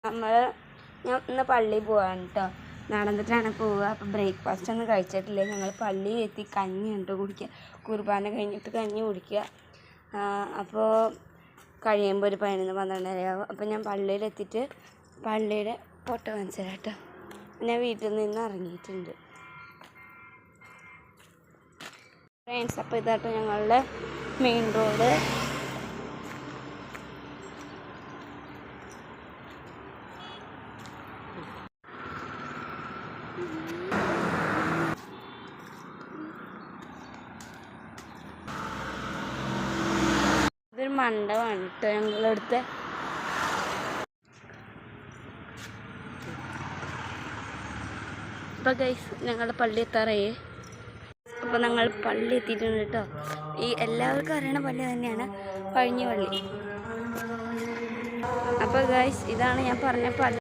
ഞാൻ ഇന്ന് പള്ളിയിൽ പോവാണ് കേട്ടോ. നടന്നിട്ടാണ് പോവുക. അപ്പോൾ ബ്രേക്ക്ഫാസ്റ്റ് ഒന്നും കഴിച്ചിട്ടില്ല. ഞങ്ങൾ പള്ളിയിൽ എത്തി കഞ്ഞി ഉണ്ട് കുടിക്കുക. കുർബാന കഴിഞ്ഞിട്ട് കഞ്ഞി കുടിക്കുക. അപ്പോൾ കഴിയുമ്പോൾ ഒരു 11-12 ആവും. അപ്പോൾ ഞാൻ പള്ളിയിലെത്തിയിട്ട് പള്ളിയുടെ ഫോട്ടോ കാണിച്ചു തരാം കേട്ടോ. ഞാൻ വീട്ടിൽ നിന്ന് ഇറങ്ങിയിട്ടുണ്ട് ഫ്രണ്ട്സ്. അപ്പോൾ ഇതാട്ടോ ഞങ്ങളുടെ മെയിൻ റോഡ്. ഇതൊരു മണ്ഡപമാണ് കേട്ടോ ഞങ്ങളടുത്ത്. അപ്പോൾ ഗൈസ് ഞങ്ങളുടെ പള്ളി എത്താറായി. അപ്പോൾ ഞങ്ങൾ പള്ളി എത്തിയിട്ടുണ്ട് കേട്ടോ. ഈ എല്ലാവർക്കും അറിയണ പള്ളി തന്നെയാണ് പഴഞ്ഞി പള്ളി. അപ്പോൾ ഗൈസ് ഇതാണ് ഞാൻ പറഞ്ഞ പള്ളി.